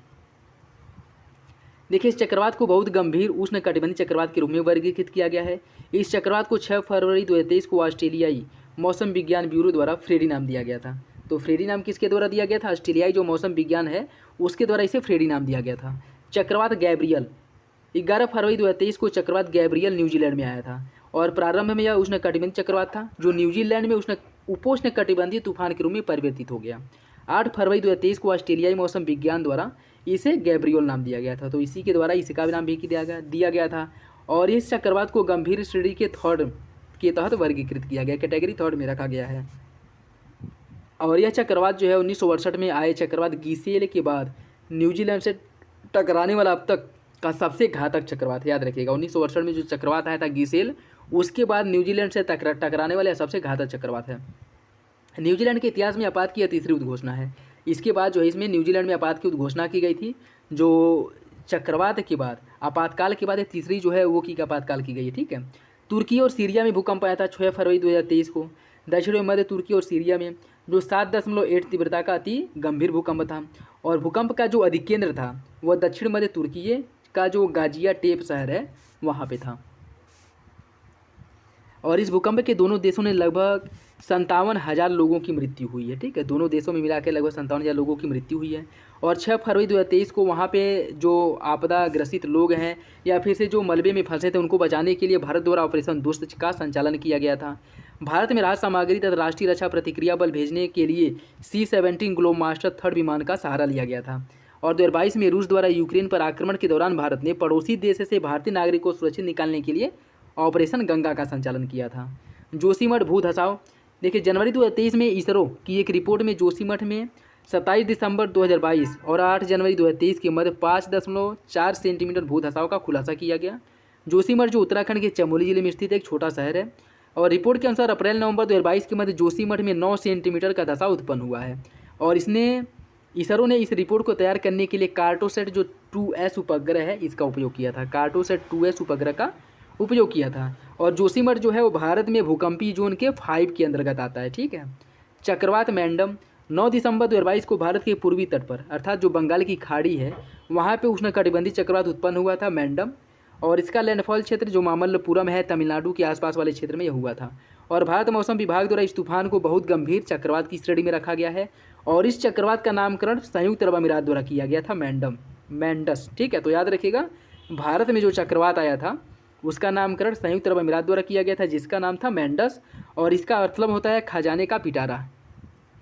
A: देखिए, इस चक्रवात को बहुत गंभीर उष्णकटिबंधीय चक्रवात के रूप में वर्गीकृत किया गया है। इस चक्रवात को 6 फरवरी 2023 को ऑस्ट्रेलियाई मौसम विज्ञान ब्यूरो द्वारा फ्रेडी नाम दिया गया था। तो फ्रेडी नाम किसके द्वारा दिया गया था? ऑस्ट्रेलियाई जो मौसम विज्ञान है उसके द्वारा इसे फ्रेडी नाम दिया गया था। चक्रवात गैब्रियल 11 फरवरी 2023 को चक्रवात गैब्रियल न्यूजीलैंड में आया था और प्रारंभ में यह उष्णकटिबंधीय चक्रवात था जो न्यूजीलैंड में उपोष्णकटिबंधीय तूफान के रूप में परिवर्तित हो गया। 8 फरवरी 2023 को ऑस्ट्रेलियाई मौसम विज्ञान द्वारा इसे गैब्रियल नाम दिया गया था, तो इसी के द्वारा इसका भी नाम भी दिया गया था। और इस चक्रवात को गंभीर श्रेणी के थर्ड के तहत वर्गीकृत किया गया, कैटेगरी थर्ड में रखा गया है। और यह चक्रवात जो है 1968 में आए चक्रवात गिसेल के बाद न्यूजीलैंड से टकराने वाला अब तक का सबसे घातक चक्रवात है। याद रखिएगा, 1968 में जो चक्रवात आया था गिसेल, उसके बाद न्यूजीलैंड से टकराने वाला सबसे घातक चक्रवात है। न्यूजीलैंड के इतिहास में आपात की यह तीसरी उद्घोषणा है। इसके बाद जो है इसमें न्यूजीलैंड में आपात की उद्घोषणा की गई थी, जो चक्रवात के बाद आपातकाल के बाद ये तीसरी जो है वो की आपातकाल की गई है। ठीक है। तुर्की और सीरिया में भूकंप आया था 6 फरवरी 2023 को। दक्षिण में मध्य तुर्की और सीरिया में जो 7.8 तीव्रता का अति गंभीर भूकंप था। और भूकंप का जो अधिकेंद्र था वह दक्षिण मध्य तुर्की का जो गाजियाटेप शहर है वहाँ पे था। और इस भूकंप के दोनों देशों ने लगभग 57,000 लोगों की मृत्यु हुई है। ठीक है, दोनों देशों में मिला के लगभग 57,000 लोगों की मृत्यु हुई है। और 6 फरवरी 2023 को वहाँ पे जो आपदा ग्रसित लोग हैं या फिर से जो मलबे में फंसे थे उनको बचाने के लिए भारत द्वारा ऑपरेशन दुष्ट का संचालन किया गया था। भारत में राहत सामग्री तथा राष्ट्रीय रक्षा प्रतिक्रिया बल भेजने के लिए C-17 ग्लोबमास्टर 3rd विमान का सहारा लिया गया था। और 2022 में रूस द्वारा यूक्रेन पर आक्रमण के दौरान भारत ने पड़ोसी देश से भारतीय नागरिकों को सुरक्षित निकालने के लिए ऑपरेशन गंगा का संचालन किया था। जोशीमठ भू धसाव, देखिए जनवरी 2023 में इसरो की एक रिपोर्ट में जोशीमठ में 27 दिसंबर 2022 और 8 जनवरी 2023 के मध्य 5.4 सेंटीमीटर भू धसाव का खुलासा किया गया। जोशीमठ जो उत्तराखंड के चमोली जिले में स्थित एक छोटा शहर है। और रिपोर्ट के अनुसार अप्रैल-नवंबर 2022 के मध्य जोशीमठ में 9 सेंटीमीटर का धसाव उत्पन्न हुआ है। और इसरो ने इस रिपोर्ट को तैयार करने के लिए कार्टोसैट जो 2S उपग्रह है इसका उपयोग किया था। कार्टोसैट 2S उपग्रह का उपयोग किया था। और जोशीमठ जो है वो भारत में भूकंपीय जोन के 5 के अंतर्गत आता है। ठीक है। चक्रवात मैंडम 9 दिसंबर 2022 को भारत के पूर्वी तट पर अर्थात जो बंगाल की खाड़ी है वहाँ पे उष्णकटिबंधीय चक्रवात उत्पन्न हुआ था मैंडम। और इसका लैंडफॉल क्षेत्र जो मामल्लपुरम है तमिलनाडु के आसपास वाले क्षेत्र में यह हुआ था। और भारत मौसम विभाग द्वारा इस तूफान को बहुत गंभीर चक्रवात की श्रेणी में रखा गया है। और इस चक्रवात का नामकरण संयुक्त अरब अमीरात द्वारा किया गया था मैंडस। ठीक है, तो याद रखिएगा भारत में जो चक्रवात आया था उसका नामकरण संयुक्त अरब अमीरात द्वारा किया गया था जिसका नाम था मैंडस। और इसका मतलब होता है खजाने का पिटारा।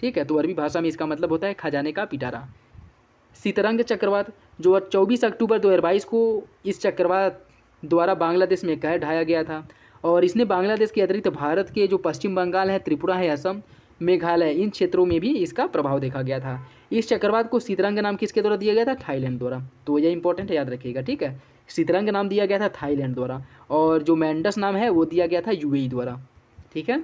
A: ठीक है, तो अरबी भाषा में इसका मतलब होता है खजाने का पिटारा। सितरंग चक्रवात जो 24 अक्टूबर 2022 को इस चक्रवात द्वारा बांग्लादेश में ढाया गया था। और इसने बांग्लादेश के अतिरिक्त भारत के जो पश्चिम बंगाल है, त्रिपुरा है, असम, मेघालय, इन क्षेत्रों में भी इसका प्रभाव देखा गया था। इस चक्रवात को सितरंग नाम किसके द्वारा दिया गया था? थाईलैंड द्वारा। तो यह इंपॉर्टेंट है, याद रखिएगा। ठीक है, सितरंग नाम दिया गया था थाईलैंड द्वारा और जो मैंडस नाम है वो दिया गया था UAE द्वारा। ठीक है।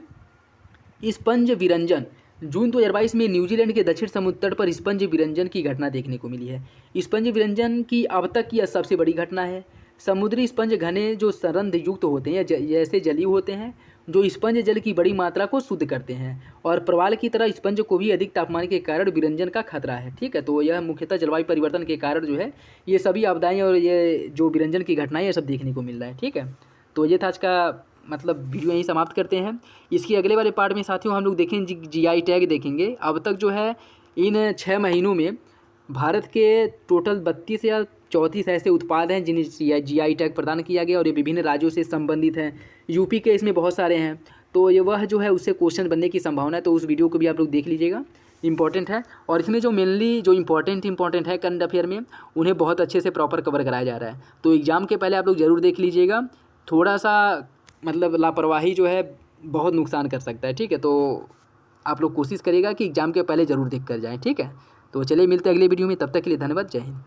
A: स्पंज विरंजन जून 2022 में न्यूजीलैंड के दक्षिण समुद्र तट पर स्पंज विरंजन की घटना देखने को मिली है। स्पंज विरंजन की अब तक की यह सबसे बड़ी घटना है। समुद्री स्पंज घने जो संरंध्र युक्त होते हैं जैसे जलीय होते हैं जो स्पंज जल की बड़ी मात्रा को शुद्ध करते हैं। और प्रवाल की तरह स्पंज को भी अधिक तापमान के कारण विरंजन का खतरा है। ठीक है, तो यह मुख्यतः जलवायु परिवर्तन के कारण जो है ये सभी आपदाएं और ये जो विरंजन की घटनाएं ये सब देखने को मिल रहा है। ठीक है, तो ये था आज का मतलब वीडियो यहीं समाप्त करते हैं। इसके अगले वाले पार्ट में साथियों हम लोग देखेंगे GI टैग देखेंगे। अब तक जो है इन 6 महीनों में भारत के टोटल 32 या 34 ऐसे उत्पाद हैं जिन्हें GI टैग प्रदान किया गया और ये विभिन्न राज्यों से संबंधित हैं। यूपी के इसमें बहुत सारे हैं, तो ये वह जो है उससे क्वेश्चन बनने की संभावना है। तो उस वीडियो को भी आप लोग देख लीजिएगा, इंपॉर्टेंट है। और इसमें जो मेनली जो इंपॉर्टेंट है करंट अफेयर में उन्हें बहुत अच्छे से प्रॉपर कवर कराया जा रहा है। तो एग्ज़ाम के पहले आप लोग ज़रूर देख लीजिएगा। थोड़ा सा मतलब लापरवाही जो है बहुत नुकसान कर सकता है। ठीक है, तो आप लोग कोशिश करिएगा कि एग्ज़ाम के पहले ज़रूर देख कर जाएँ। ठीक है, तो चलिए मिलते हैं अगले वीडियो में, तब तक के लिए धन्यवाद, जय हिंद।